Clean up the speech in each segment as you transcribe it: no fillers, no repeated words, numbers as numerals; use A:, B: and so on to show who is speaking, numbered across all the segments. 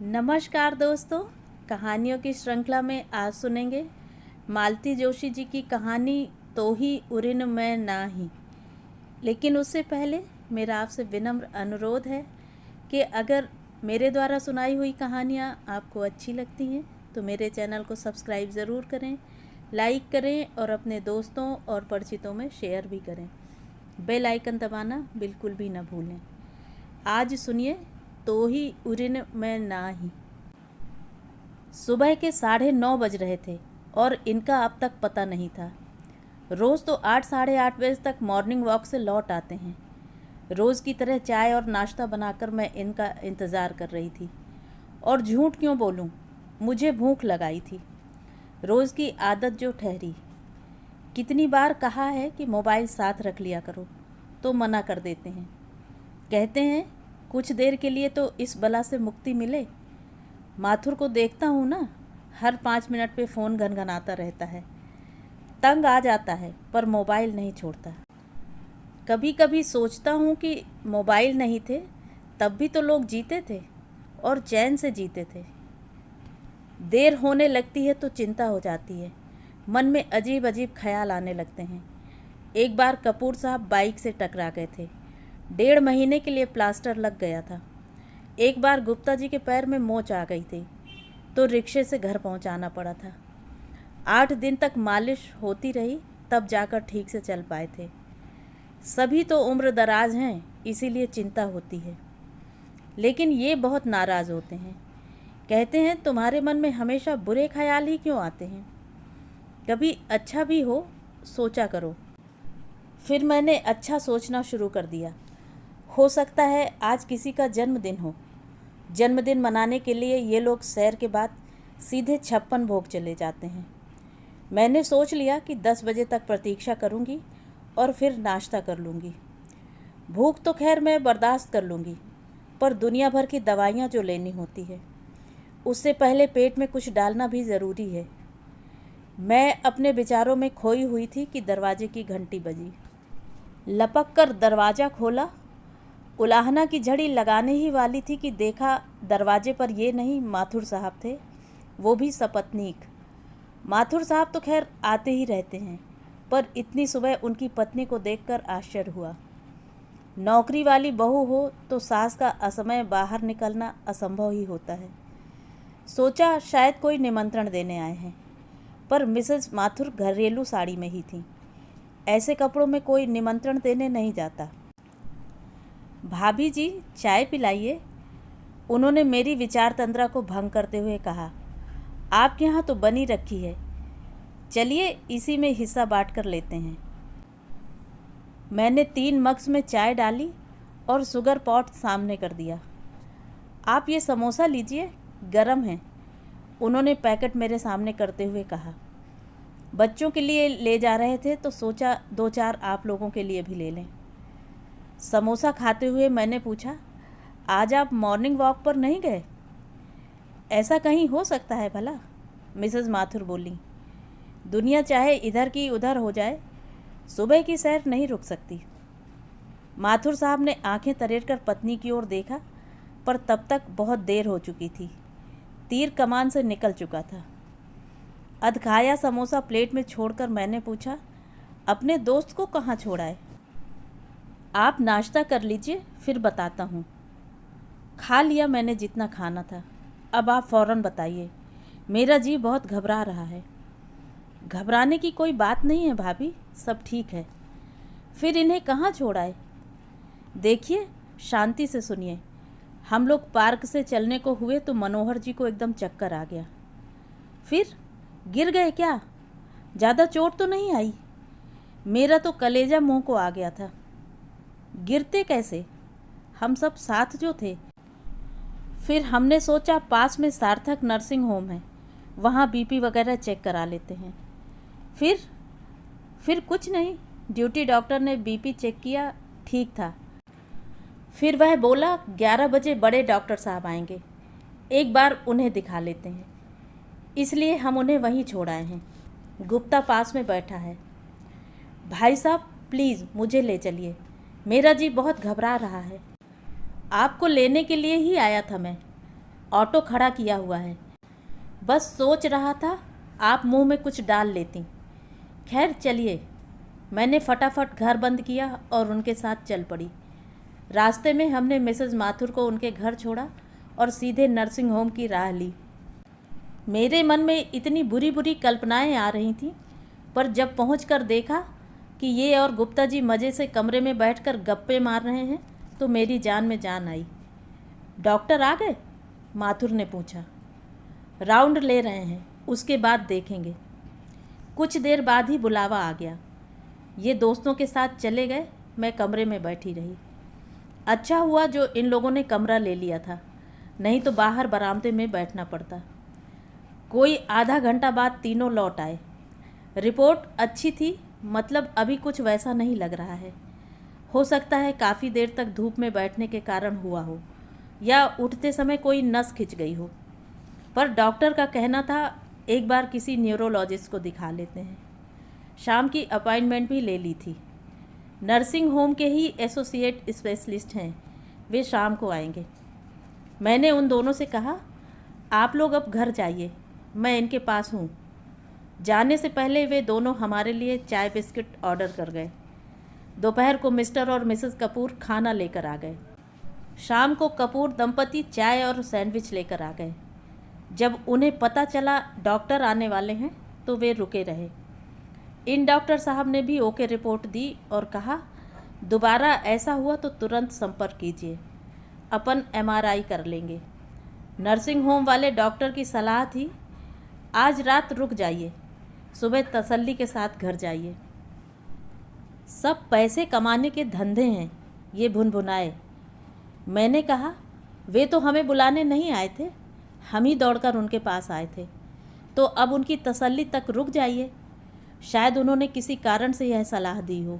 A: नमस्कार दोस्तों, कहानियों की श्रृंखला में आज सुनेंगे मालती जोशी जी की कहानी तो ही उरिन में ना ही। लेकिन उससे पहले मेरा आपसे विनम्र अनुरोध है कि अगर मेरे द्वारा सुनाई हुई कहानियाँ आपको अच्छी लगती हैं तो मेरे चैनल को सब्सक्राइब ज़रूर करें, लाइक करें और अपने दोस्तों और परिचितों में शेयर भी करें। बेल आइकन दबाना बिल्कुल भी ना भूलें। आज सुनिए तो ही उरिन में ना ही। सुबह के 9:30 बज रहे थे और इनका अब तक पता नहीं था। रोज़ तो 8 साढ़े 8 बजे तक मॉर्निंग वॉक से लौट आते हैं। रोज़ की तरह चाय और नाश्ता बनाकर मैं इनका इंतज़ार कर रही थी। और झूठ क्यों बोलूं, मुझे भूख लगाई थी। रोज़ की आदत जो ठहरी। कितनी बार कहा है कि मोबाइल साथ रख लिया करो, तो मना कर देते हैं। कहते हैं कुछ देर के लिए तो इस बला से मुक्ति मिले। माथुर को देखता हूँ ना, हर 5 मिनट पे फ़ोन घनघनाता रहता है। तंग आ जाता है पर मोबाइल नहीं छोड़ता। कभी कभी सोचता हूँ कि मोबाइल नहीं थे तब भी तो लोग जीते थे और चैन से जीते थे। देर होने लगती है तो चिंता हो जाती है, मन में अजीब अजीब ख्याल आने लगते हैं। एक बार कपूर साहब बाइक से टकरा गए थे। 1.5 महीने के लिए प्लास्टर लग गया था। एक बार गुप्ता जी के पैर में मोच आ गई थी तो रिक्शे से घर पहुंचाना पड़ा था। 8 दिन तक मालिश होती रही तब जाकर ठीक से चल पाए थे। सभी तो उम्र दराज हैं, इसीलिए चिंता होती है। लेकिन ये बहुत नाराज़ होते हैं। कहते हैं तुम्हारे मन में हमेशा बुरे ख्याल ही क्यों आते हैं, कभी अच्छा भी हो सोचा करो। फिर मैंने अच्छा सोचना शुरू कर दिया। हो सकता है आज किसी का जन्मदिन हो। जन्मदिन मनाने के लिए ये लोग सैर के बाद सीधे 56 भोग चले जाते हैं। मैंने सोच लिया कि 10 बजे तक प्रतीक्षा करूंगी और फिर नाश्ता कर लूँगी। भूख तो खैर मैं बर्दाश्त कर लूँगी, पर दुनिया भर की दवाइयाँ जो लेनी होती है उससे पहले पेट में कुछ डालना भी ज़रूरी है। मैं अपने विचारों में खोई हुई थी कि दरवाजे की घंटी बजी। लपक कर दरवाज़ा खोला। उलाहना की झड़ी लगाने ही वाली थी कि देखा दरवाजे पर ये नहीं माथुर साहब थे, वो भी सपत्नीक। माथुर साहब तो खैर आते ही रहते हैं, पर इतनी सुबह उनकी पत्नी को देखकर आश्चर्य हुआ। नौकरी वाली बहू हो तो सास का असमय बाहर निकलना असंभव ही होता है। सोचा शायद कोई निमंत्रण देने आए हैं, पर मिसेस माथुर घरेलू साड़ी में ही थी। ऐसे कपड़ों में कोई निमंत्रण देने नहीं जाता। भाभी जी चाय पिलाइए, उन्होंने मेरी विचार तंद्रा को भंग करते हुए कहा। आपके यहाँ तो बनी रखी है, चलिए इसी में हिस्सा बांट कर लेते हैं। मैंने 3 मग्स में चाय डाली और शुगर पॉट सामने कर दिया। आप ये समोसा लीजिए, गरम है, उन्होंने पैकेट मेरे सामने करते हुए कहा। बच्चों के लिए ले जा रहे थे तो सोचा 2-4 आप लोगों के लिए भी ले लें। समोसा खाते हुए मैंने पूछा, आज आप मॉर्निंग वॉक पर नहीं गए? ऐसा कहीं हो सकता है भला, मिसेस माथुर बोली। दुनिया चाहे इधर की उधर हो जाए, सुबह की सैर नहीं रुक सकती। माथुर साहब ने आंखें तरेर कर पत्नी की ओर देखा, पर तब तक बहुत देर हो चुकी थी। तीर कमान से निकल चुका था। अधखाया समोसा प्लेट में छोड़कर मैंने पूछा, अपने दोस्त को कहाँ छोड़ा है? आप नाश्ता कर लीजिए, फिर बताता हूँ। खा लिया मैंने जितना खाना था, अब आप फ़ौरन बताइए, मेरा जी बहुत घबरा रहा है। घबराने की कोई बात नहीं है भाभी, सब ठीक है। फिर इन्हें कहाँ छोड़ा है? देखिए, शांति से सुनिए। हम लोग पार्क से चलने को हुए तो मनोहर जी को एकदम चक्कर आ गया। फिर गिर गए क्या? ज़्यादा चोट तो नहीं आई? मेरा तो कलेजा मुंह को आ गया था। गिरते कैसे? हम सब साथ जो थे। फिर हमने सोचा पास में सार्थक नर्सिंग होम है, वहाँ बीपी वगैरह चेक करा लेते हैं। फिर कुछ नहीं, ड्यूटी डॉक्टर ने बीपी चेक किया, ठीक था। फिर वह बोला 11 बजे बड़े डॉक्टर साहब आएंगे, एक बार उन्हें दिखा लेते हैं। इसलिए हम उन्हें वहीं छोड़ाए हैं। गुप्ता पास में बैठा है। भाई साहब प्लीज़ मुझे ले चलिए, मेरा जी बहुत घबरा रहा है। आपको लेने के लिए ही आया था मैं। ऑटो खड़ा किया हुआ है। बस सोच रहा था आप मुंह में कुछ डाल लेती। खैर चलिए। मैंने फटाफट घर बंद किया और उनके साथ चल पड़ी। रास्ते में हमने मिसेस माथुर को उनके घर छोड़ा और सीधे नर्सिंग होम की राह ली। मेरे मन में इतनी बुरी बुरी कल्पनाएं आ रही थीं, पर जब पहुंचकर देखा कि ये और गुप्ता जी मज़े से कमरे में बैठकर गप्पे मार रहे हैं तो मेरी जान में जान आई। डॉक्टर आ गए? माथुर ने पूछा। राउंड ले रहे हैं, उसके बाद देखेंगे। कुछ देर बाद ही बुलावा आ गया। ये दोस्तों के साथ चले गए, मैं कमरे में बैठी रही। अच्छा हुआ जो इन लोगों ने कमरा ले लिया था, नहीं तो बाहर बरामदे में बैठना पड़ता। कोई आधा घंटा बाद तीनों लौट आए। रिपोर्ट अच्छी थी, मतलब अभी कुछ वैसा नहीं लग रहा है। हो सकता है काफ़ी देर तक धूप में बैठने के कारण हुआ हो, या उठते समय कोई नस खिंच गई हो। पर डॉक्टर का कहना था एक बार किसी न्यूरोलॉजिस्ट को दिखा लेते हैं। शाम की अपॉइंटमेंट भी ले ली थी। नर्सिंग होम के ही एसोसिएट स्पेशलिस्ट हैं, वे शाम को आएंगे। मैंने उन दोनों से कहा, आप लोग अब घर जाइए, मैं इनके पास हूँ। जाने से पहले वे दोनों हमारे लिए चाय बिस्किट ऑर्डर कर गए। दोपहर को मिस्टर और मिसेस कपूर खाना लेकर आ गए। शाम को कपूर दंपति चाय और सैंडविच लेकर आ गए। जब उन्हें पता चला डॉक्टर आने वाले हैं तो वे रुके रहे। इन डॉक्टर साहब ने भी ओके रिपोर्ट दी और कहा, दोबारा ऐसा हुआ तो तुरंत संपर्क कीजिए, अपन एमआरआई कर लेंगे। नर्सिंग होम वाले डॉक्टर की सलाह थी, आज रात रुक जाइए, सुबह तसल्ली के साथ घर जाइए। सब पैसे कमाने के धंधे हैं, ये भुनभुनाए। मैंने कहा, वे तो हमें बुलाने नहीं आए थे, हम ही दौड़कर उनके पास आए थे, तो अब उनकी तसल्ली तक रुक जाइए। शायद उन्होंने किसी कारण से यह सलाह दी हो।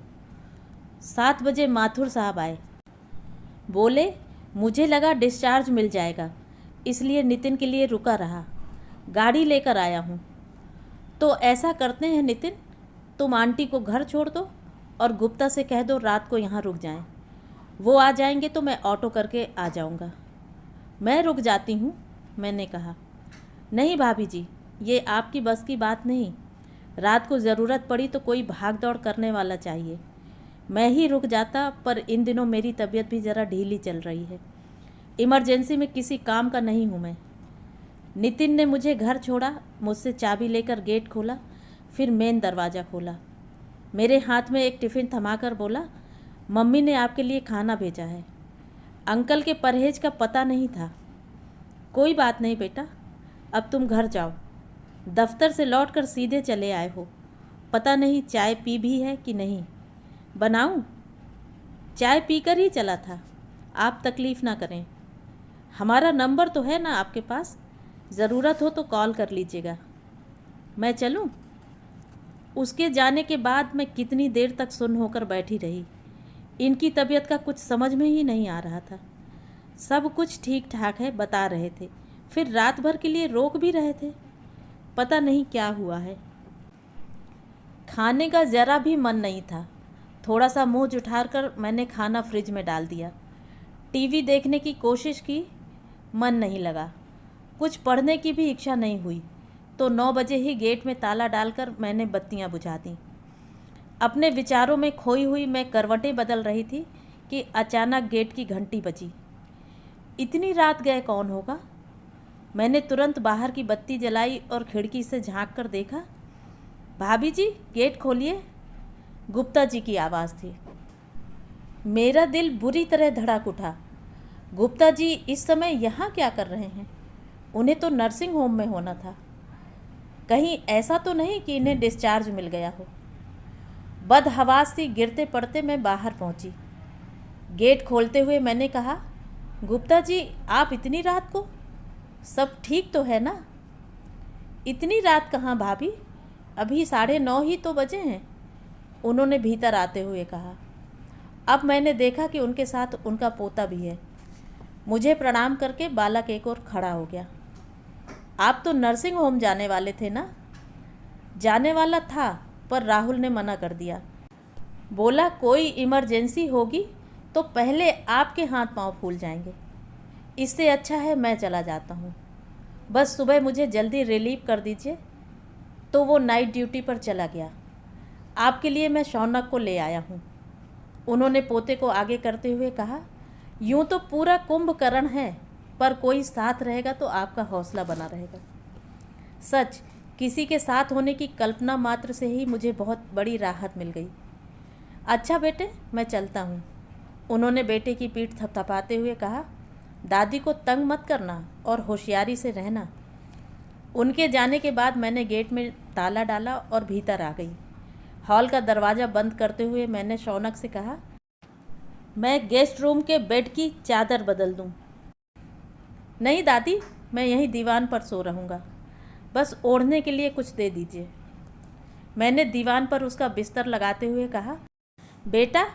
A: 7 बजे माथुर साहब आए। बोले, मुझे लगा डिस्चार्ज मिल जाएगा, इसलिए नितिन के लिए रुका रहा, गाड़ी लेकर आया हूँ। तो ऐसा करते हैं नितिन, तुम आंटी को घर छोड़ दो और गुप्ता से कह दो रात को यहाँ रुक जाएं। वो आ जाएंगे तो मैं ऑटो करके आ जाऊँगा। मैं रुक जाती हूँ, मैंने कहा। नहीं भाभी जी, ये आपकी बस की बात नहीं। रात को ज़रूरत पड़ी तो कोई भाग दौड़ करने वाला चाहिए। मैं ही रुक जाता, पर इन दिनों मेरी तबीयत भी ज़रा ढीली चल रही है। इमरजेंसी में किसी काम का नहीं हूँ मैं। नितिन ने मुझे घर छोड़ा, मुझसे चाबी लेकर गेट खोला, फिर मेन दरवाज़ा खोला। मेरे हाथ में एक टिफ़िन थमाकर बोला, मम्मी ने आपके लिए खाना भेजा है। अंकल के परहेज का पता नहीं था। कोई बात नहीं बेटा, अब तुम घर जाओ। दफ्तर से लौटकर सीधे चले आए हो, पता नहीं चाय पी भी है कि नहीं। बनाऊं? चाय पीकर ही चला था, आप तकलीफ़ ना करें। हमारा नंबर तो है ना आपके पास, ज़रूरत हो तो कॉल कर लीजिएगा। मैं चलूं? उसके जाने के बाद मैं कितनी देर तक सुन्न होकर बैठी रही। इनकी तबीयत का कुछ समझ में ही नहीं आ रहा था। सब कुछ ठीक ठाक है बता रहे थे, फिर रात भर के लिए रोक भी रहे थे। पता नहीं क्या हुआ है। खाने का ज़रा भी मन नहीं था। थोड़ा सा मुंह जुठाकर मैंने खाना फ्रिज में डाल दिया। टीवी देखने की कोशिश की, मन नहीं लगा। कुछ पढ़ने की भी इच्छा नहीं हुई, तो 9 बजे ही गेट में ताला डालकर मैंने बत्तियां बुझा दी। अपने विचारों में खोई हुई मैं करवटें बदल रही थी कि अचानक गेट की घंटी बजी। इतनी रात गए कौन होगा? मैंने तुरंत बाहर की बत्ती जलाई और खिड़की से झांक कर देखा। भाभी जी, गेट खोलिए, गुप्ता जी की आवाज़ थी। मेरा दिल बुरी तरह धड़क उठा। गुप्ता जी इस समय यहाँ क्या कर रहे हैं? उन्हें तो नर्सिंग होम में होना था। कहीं ऐसा तो नहीं कि इन्हें डिस्चार्ज मिल गया हो। बदहवास सी गिरते पड़ते मैं बाहर पहुंची। गेट खोलते हुए मैंने कहा, गुप्ता जी आप इतनी रात को? सब ठीक तो है ना? इतनी रात कहाँ भाभी, अभी 9:30 ही तो बजे हैं, उन्होंने भीतर आते हुए कहा। अब मैंने देखा कि उनके साथ उनका पोता भी है। मुझे प्रणाम करके बालक एक और खड़ा हो गया। आप तो नर्सिंग होम जाने वाले थे ना? जाने वाला था, पर राहुल ने मना कर दिया। बोला कोई इमरजेंसी होगी तो पहले आपके हाथ पांव फूल जाएंगे। इससे अच्छा है मैं चला जाता हूँ। बस सुबह मुझे जल्दी रिलीव कर दीजिए। तो वो नाइट ड्यूटी पर चला गया। आपके लिए मैं शौनक को ले आया हूँ, उन्होंने पोते को आगे करते हुए कहा। यूं तो पूरा कुंभकर्ण है, पर कोई साथ रहेगा तो आपका हौसला बना रहेगा। सच, किसी के साथ होने की कल्पना मात्र से ही मुझे बहुत बड़ी राहत मिल गई। अच्छा बेटे, मैं चलता हूँ, उन्होंने बेटे की पीठ थपथपाते हुए कहा। दादी को तंग मत करना और होशियारी से रहना। उनके जाने के बाद मैंने गेट में ताला डाला और भीतर आ गई। हॉल का दरवाज़ा बंद करते हुए मैंने शौनक से कहा, मैं गेस्ट रूम के बेड की चादर बदल दूं? नहीं दादी, मैं यहीं दीवान पर सो रहूँगा, बस ओढ़ने के लिए कुछ दे दीजिए, मैंने दीवान पर उसका बिस्तर लगाते हुए कहा। बेटा,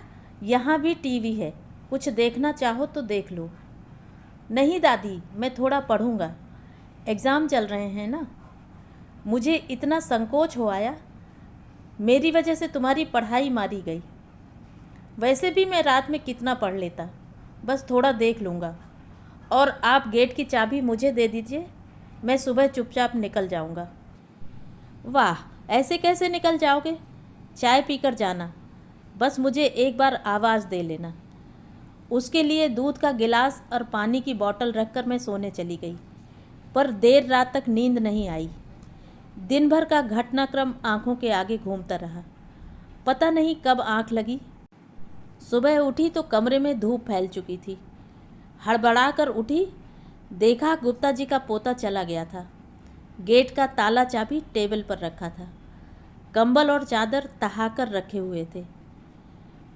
A: यहाँ भी टीवी है, कुछ देखना चाहो तो देख लो। नहीं दादी, मैं थोड़ा पढ़ूँगा, एग्ज़ाम चल रहे हैं ना। मुझे इतना संकोच हो आया, मेरी वजह से तुम्हारी पढ़ाई मारी गई। वैसे भी मैं रात में कितना पढ़ लेता, बस थोड़ा देख लूँगा। और आप गेट की चाबी मुझे दे दीजिए, मैं सुबह चुपचाप निकल जाऊँगा। वाह, ऐसे कैसे निकल जाओगे? चाय पीकर जाना, बस मुझे एक बार आवाज़ दे लेना। उसके लिए दूध का गिलास और पानी की बोतल रखकर मैं सोने चली गई, पर देर रात तक नींद नहीं आई। दिन भर का घटनाक्रम आंखों के आगे घूमता रहा, पता नहीं कब आंख लगी। सुबह उठी तो कमरे में धूप फैल चुकी थी। हड़बड़ा कर उठी, देखा गुप्ता जी का पोता चला गया था। गेट का ताला चाबी टेबल पर रखा था, कंबल और चादर तहाकर रखे हुए थे।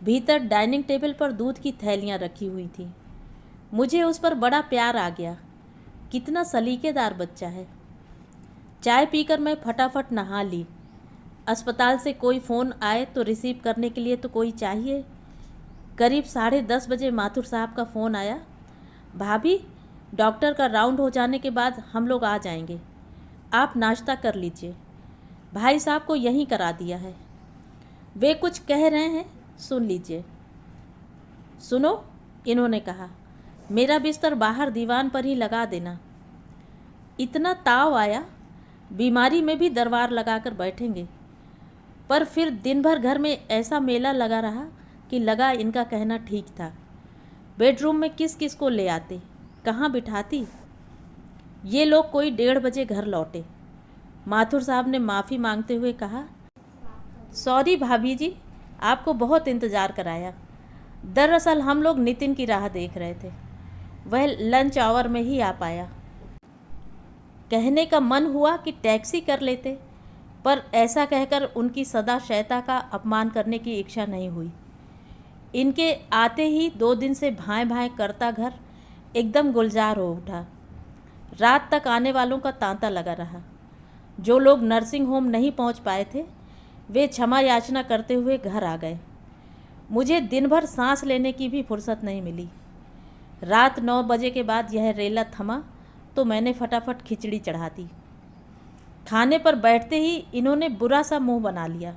A: भीतर डाइनिंग टेबल पर दूध की थैलियाँ रखी हुई थी। मुझे उस पर बड़ा प्यार आ गया, कितना सलीकेदार बच्चा है। चाय पीकर मैं फटाफट नहा ली। अस्पताल से कोई फ़ोन आए तो रिसीव करने के लिए तो कोई चाहिए। करीब 10:30 बजे माथुर साहब का फ़ोन आया। भाभी, डॉक्टर का राउंड हो जाने के बाद हम लोग आ जाएंगे, आप नाश्ता कर लीजिए। भाई साहब को यहीं करा दिया है, वे कुछ कह रहे हैं, सुन लीजिए। सुनो, इन्होंने कहा, मेरा बिस्तर बाहर दीवान पर ही लगा देना। इतना ताव आया, बीमारी में भी दरबार लगाकर बैठेंगे। पर फिर दिन भर घर में ऐसा मेला लगा रहा कि लगा इनका कहना ठीक था। बेडरूम में किस किस को ले आते, कहाँ बिठाती। ये लोग कोई 1:30 बजे घर लौटे। माथुर साहब ने माफ़ी मांगते हुए कहा, सॉरी भाभी जी, आपको बहुत इंतज़ार कराया। दरअसल हम लोग नितिन की राह देख रहे थे, वह लंच आवर में ही आ पाया। कहने का मन हुआ कि टैक्सी कर लेते, पर ऐसा कहकर उनकी सदा शयता का अपमान करने की इच्छा नहीं हुई। इनके आते ही 2 दिन से भाएँ भाएँ करता घर एकदम गुलजार हो उठा। रात तक आने वालों का तांता लगा रहा। जो लोग नर्सिंग होम नहीं पहुंच पाए थे, वे क्षमा याचना करते हुए घर आ गए। मुझे दिन भर सांस लेने की भी फुर्सत नहीं मिली। रात 9 बजे के बाद यह रेला थमा तो मैंने फटाफट खिचड़ी चढ़ा दी। खाने पर बैठते ही इन्होंने बुरा सा मुंह बना लिया।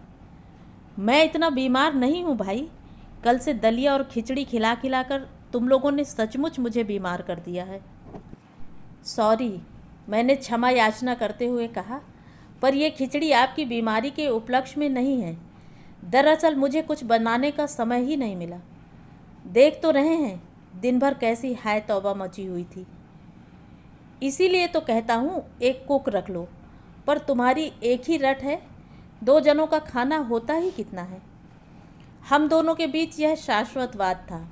A: मैं इतना बीमार नहीं हूँ भाई, कल से दलिया और खिचड़ी खिला खिलाकर तुम लोगों ने सचमुच मुझे बीमार कर दिया है। सॉरी, मैंने क्षमा याचना करते हुए कहा, पर यह खिचड़ी आपकी बीमारी के उपलक्ष्य में नहीं है। दरअसल मुझे कुछ बनाने का समय ही नहीं मिला। देख तो रहे हैं दिन भर कैसी हाय तौबा मची हुई थी। इसीलिए तो कहता हूँ एक कुक रख लो, पर तुम्हारी एक ही रट है, 2 जनों का खाना होता ही कितना है। हम दोनों के बीच यह शाश्वतवाद था,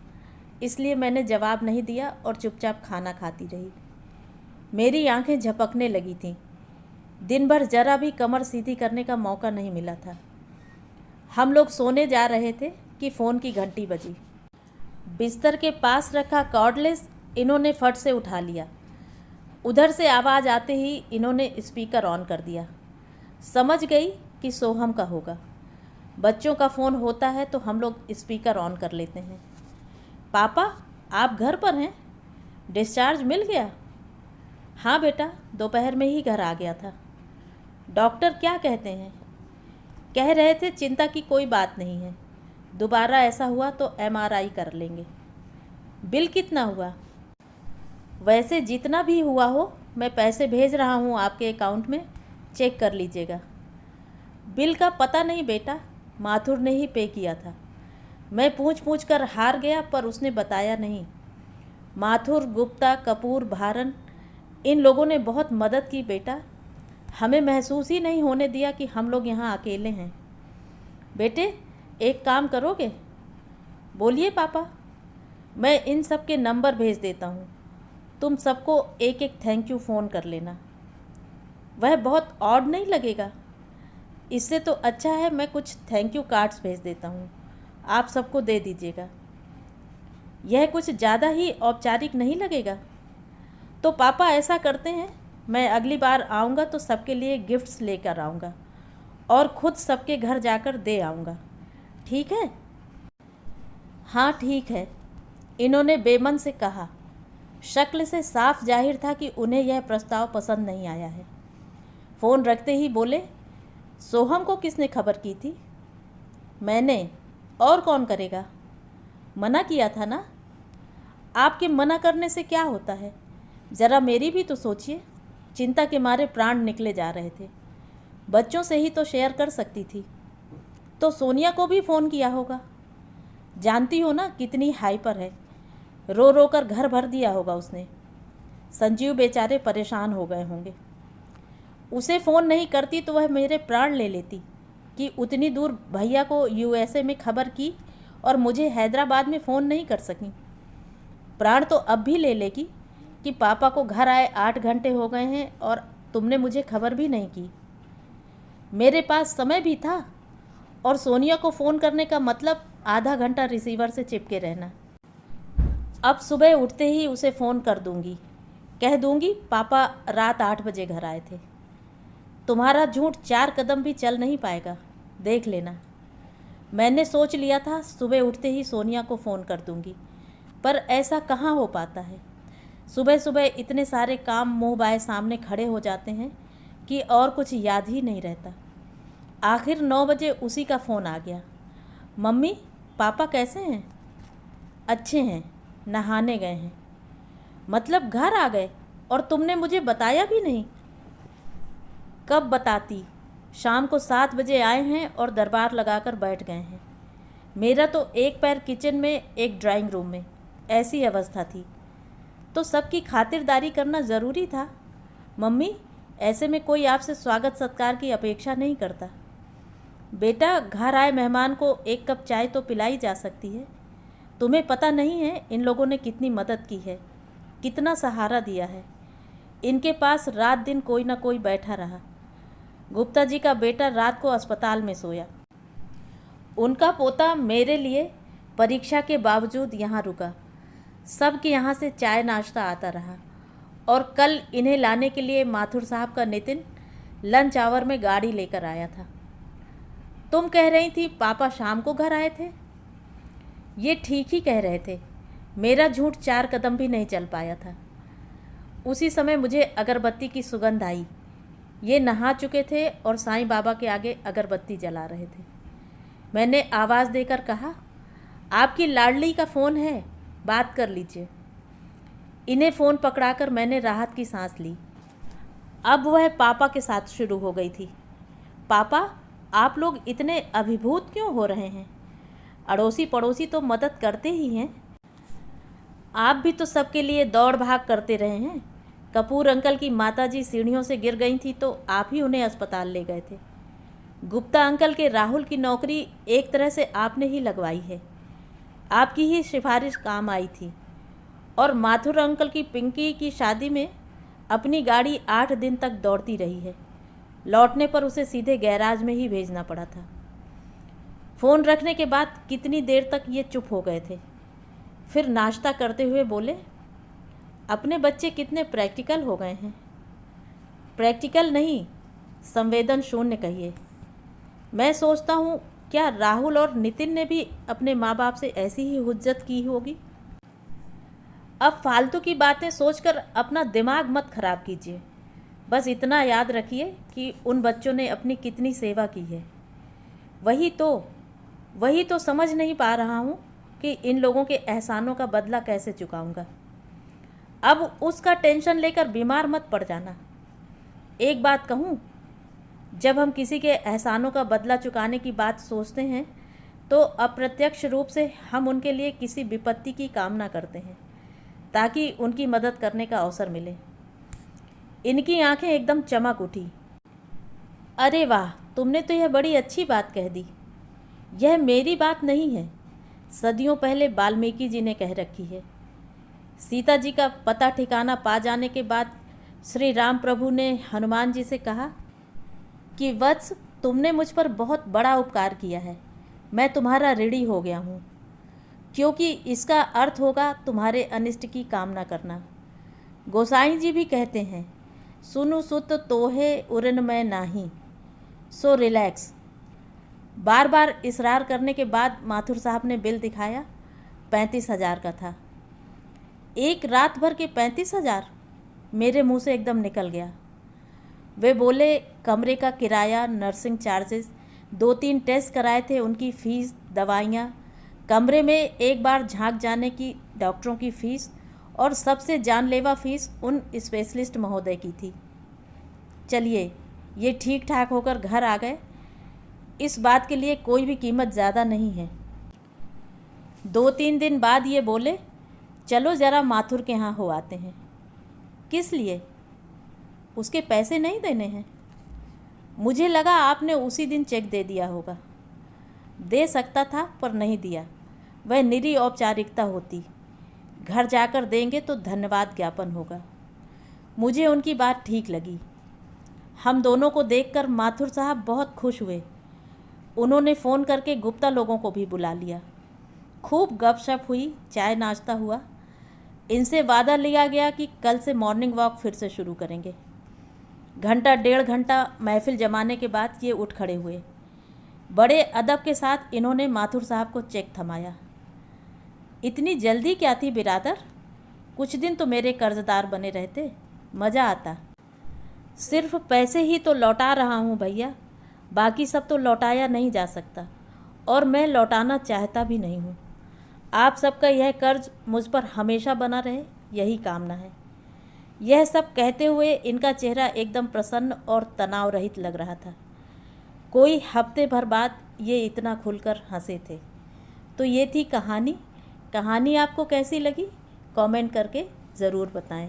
A: इसलिए मैंने जवाब नहीं दिया और चुपचाप खाना खाती रही। मेरी आंखें झपकने लगी थीं। दिन भर जरा भी कमर सीधी करने का मौका नहीं मिला था। हम लोग सोने जा रहे थे कि फ़ोन की घंटी बजी। बिस्तर के पास रखा कॉर्डलेस इन्होंने फट से उठा लिया। उधर से आवाज़ आते ही इन्होंने स्पीकर ऑन कर दिया। समझ गई कि सोहम का होगा। बच्चों का फ़ोन होता है तो हम लोग स्पीकर ऑन कर लेते हैं। पापा, आप घर पर हैं? डिस्चार्ज मिल गया? हाँ बेटा, दोपहर में ही घर आ गया था। डॉक्टर क्या कहते हैं? कह रहे थे चिंता की कोई बात नहीं है, दोबारा ऐसा हुआ तो MRI कर लेंगे। बिल कितना हुआ? वैसे जितना भी हुआ हो मैं पैसे भेज रहा हूँ आपके अकाउंट में, चेक कर लीजिएगा। बिल का पता नहीं बेटा, माथुर ने ही पे किया था। मैं पूछ पूछ कर हार गया पर उसने बताया नहीं। माथुर, गुप्ता, कपूर, भारन, इन लोगों ने बहुत मदद की बेटा। हमें महसूस ही नहीं होने दिया कि हम लोग यहाँ अकेले हैं। बेटे एक काम करोगे? बोलिए पापा। मैं इन सब के नंबर भेज देता हूँ, तुम सबको एक एक थैंक यू फ़ोन कर लेना। वह बहुत ऑड नहीं लगेगा? इससे तो अच्छा है मैं कुछ थैंक यू कार्ड्स भेज देता हूँ, आप सबको दे दीजिएगा। यह कुछ ज़्यादा ही औपचारिक नहीं लगेगा? तो पापा ऐसा करते हैं, मैं अगली बार आऊँगा तो सबके लिए गिफ्ट्स लेकर आऊँगा और ख़ुद सबके घर जाकर दे आऊँगा, ठीक है? हाँ ठीक है, इन्होंने बेमन से कहा। शक्ल से साफ जाहिर था कि उन्हें यह प्रस्ताव पसंद नहीं आया है। फ़ोन रखते ही बोले, सोहम को किसने खबर की थी? मैंने। और कौन करेगा? मना किया था ना। आपके मना करने से क्या होता है? ज़रा मेरी भी तो सोचिए। चिंता के मारे प्राण निकले जा रहे थे। बच्चों से ही तो शेयर कर सकती थी। तो सोनिया को भी फ़ोन किया होगा। जानती हो ना कितनी हाइपर है, रो रो कर घर भर दिया होगा उसने। संजीव बेचारे परेशान हो गए होंगे। उसे फ़ोन नहीं करती तो वह मेरे प्राण ले लेती कि उतनी दूर भैया को यूएसए में खबर की और मुझे हैदराबाद में फ़ोन नहीं कर सकी। प्राण तो अब भी ले लेगी कि पापा को घर आए 8 घंटे हो गए हैं और तुमने मुझे खबर भी नहीं की। मेरे पास समय भी था और सोनिया को फ़ोन करने का मतलब आधा घंटा रिसीवर से चिपके रहना। अब सुबह उठते ही उसे फ़ोन कर दूंगी, कह दूंगी पापा रात 8 बजे घर आए थे। तुम्हारा झूठ 4 कदम भी चल नहीं पाएगा, देख लेना। मैंने सोच लिया था सुबह उठते ही सोनिया को फ़ोन कर दूंगी, पर ऐसा कहाँ हो पाता है। सुबह सुबह इतने सारे काम मुँह बाए सामने खड़े हो जाते हैं कि और कुछ याद ही नहीं रहता। आखिर 9 बजे उसी का फ़ोन आ गया। मम्मी पापा कैसे हैं? अच्छे हैं, नहाने गए हैं। मतलब घर आ गए और तुमने मुझे बताया भी नहीं? कब बताती, शाम को 7 बजे आए हैं और दरबार लगाकर बैठ गए हैं। मेरा तो एक पैर किचन में एक ड्राइंग रूम में, ऐसी अवस्था थी। तो सबकी खातिरदारी करना ज़रूरी था। मम्मी ऐसे में कोई आपसे स्वागत सत्कार की अपेक्षा नहीं करता। बेटा घर आए मेहमान को एक कप चाय तो पिलाई जा सकती है। तुम्हें पता नहीं है इन लोगों ने कितनी मदद की है, कितना सहारा दिया है। इनके पास रात दिन कोई ना कोई बैठा रहा। गुप्ता जी का बेटा रात को अस्पताल में सोया। उनका पोता मेरे लिए परीक्षा के बावजूद यहाँ रुका। सबके यहाँ से चाय नाश्ता आता रहा और कल इन्हें लाने के लिए माथुर साहब का नितिन लंच आवर में गाड़ी लेकर आया था। तुम कह रही थी पापा शाम को घर आए थे। ये ठीक ही कह रहे थे। मेरा झूठ 4 कदम भी नहीं चल पाया था। उसी समय मुझे अगरबत्ती की सुगंध आई। ये नहा चुके थे और साईं बाबा के आगे अगरबत्ती जला रहे थे। मैंने आवाज़ देकर कहा, आपकी लाडली का फ़ोन है, बात कर लीजिए। इन्हें फ़ोन पकड़ाकर मैंने राहत की सांस ली। अब वह पापा के साथ शुरू हो गई थी। पापा आप लोग इतने अभिभूत क्यों हो रहे हैं? अड़ोसी पड़ोसी तो मदद करते ही हैं। आप भी तो सबके लिए दौड़ भाग करते रहे हैं। कपूर अंकल की माताजी सीढ़ियों से गिर गई थी तो आप ही उन्हें अस्पताल ले गए थे। गुप्ता अंकल के राहुल की नौकरी एक तरह से आपने ही लगवाई है। आपकी ही सिफारिश काम आई थी। और माथुर अंकल की पिंकी की शादी में अपनी गाड़ी 8 दिन तक दौड़ती रही है। लौटने पर उसे सीधे गैराज में ही भेजना पड़ा था। फ़ोन रखने के बाद कितनी देर तक ये चुप हो गए थे। फिर नाश्ता करते हुए बोले, अपने बच्चे कितने प्रैक्टिकल हो गए हैं। प्रैक्टिकल नहीं, संवेदन शून्य कहिए। मैं सोचता हूँ क्या राहुल और नितिन ने भी अपने माँ बाप से ऐसी ही हुज्जत की होगी। अब फालतू की बातें सोचकर अपना दिमाग मत खराब कीजिए। बस इतना याद रखिए कि उन बच्चों ने अपनी कितनी सेवा की है। वही तो समझ नहीं पा रहा हूँ कि इन लोगों के एहसानों का बदला कैसे चुकाऊंगा। अब उसका टेंशन लेकर बीमार मत पड़ जाना। एक बात कहूँ, जब हम किसी के एहसानों का बदला चुकाने की बात सोचते हैं तो अप्रत्यक्ष रूप से हम उनके लिए किसी विपत्ति की कामना करते हैं ताकि उनकी मदद करने का अवसर मिले। इनकी आंखें एकदम चमक उठी। अरे वाह, तुमने तो यह बड़ी अच्छी बात कह दी। यह मेरी बात नहीं है, सदियों पहले वाल्मीकि जी ने कह रखी है। सीता जी का पता ठिकाना पा जाने के बाद श्री राम प्रभु ने हनुमान जी से कहा कि वत्स, तुमने मुझ पर बहुत बड़ा उपकार किया है, मैं तुम्हारा ऋणी हो गया हूँ, क्योंकि इसका अर्थ होगा तुम्हारे अनिष्ट की कामना करना। गोसाई जी भी कहते हैं, सुनु सुत तोहे उरन मैं नाही, सो रिलैक्स। बार बार इसरार करने के बाद माथुर साहब ने बिल दिखाया। 35,000 का था। एक रात भर के 35,000 मेरे मुंह से एकदम निकल गया। वे बोले, कमरे का किराया, नर्सिंग चार्जेस, 2-3 टेस्ट कराए थे उनकी फ़ीस, दवाइयाँ, कमरे में एक बार झांक जाने की डॉक्टरों की फ़ीस और सबसे जानलेवा फ़ीस उन स्पेशलिस्ट महोदय की थी। चलिए, ये ठीक ठाक होकर घर आ गए, इस बात के लिए कोई भी कीमत ज़्यादा नहीं है। 2-3 दिन बाद ये बोले, चलो ज़रा माथुर के यहाँ हो आते हैं। किस लिए? उसके पैसे नहीं देने हैं। मुझे लगा आपने उसी दिन चेक दे दिया होगा। दे सकता था पर नहीं दिया, वह निरी औपचारिकता होती। घर जाकर देंगे तो धन्यवाद ज्ञापन होगा। मुझे उनकी बात ठीक लगी। हम दोनों को देखकर माथुर साहब बहुत खुश हुए। उन्होंने फ़ोन करके गुप्ता लोगों को भी बुला लिया। खूब गपशप हुई, चाय नाश्ता हुआ। इनसे वादा लिया गया कि कल से मॉर्निंग वॉक फिर से शुरू करेंगे। घंटा 1.5 घंटा महफिल जमाने के बाद ये उठ खड़े हुए। बड़े अदब के साथ इन्होंने माथुर साहब को चेक थमाया। इतनी जल्दी क्या थी बिरादर? कुछ दिन तो मेरे कर्जदार बने रहते, मज़ा आता। सिर्फ पैसे ही तो लौटा रहा हूँ भैया, बाकी सब तो लौटाया नहीं जा सकता और मैं लौटाना चाहता भी नहीं हूँ। आप सबका यह कर्ज मुझ पर हमेशा बना रहे, यही कामना है। यह सब कहते हुए इनका चेहरा एकदम प्रसन्न और तनाव रहित लग रहा था। कोई हफ्ते भर बाद ये इतना खुलकर हंसे थे। तो ये थी कहानी। कहानी आपको कैसी लगी? कमेंट करके ज़रूर बताएं।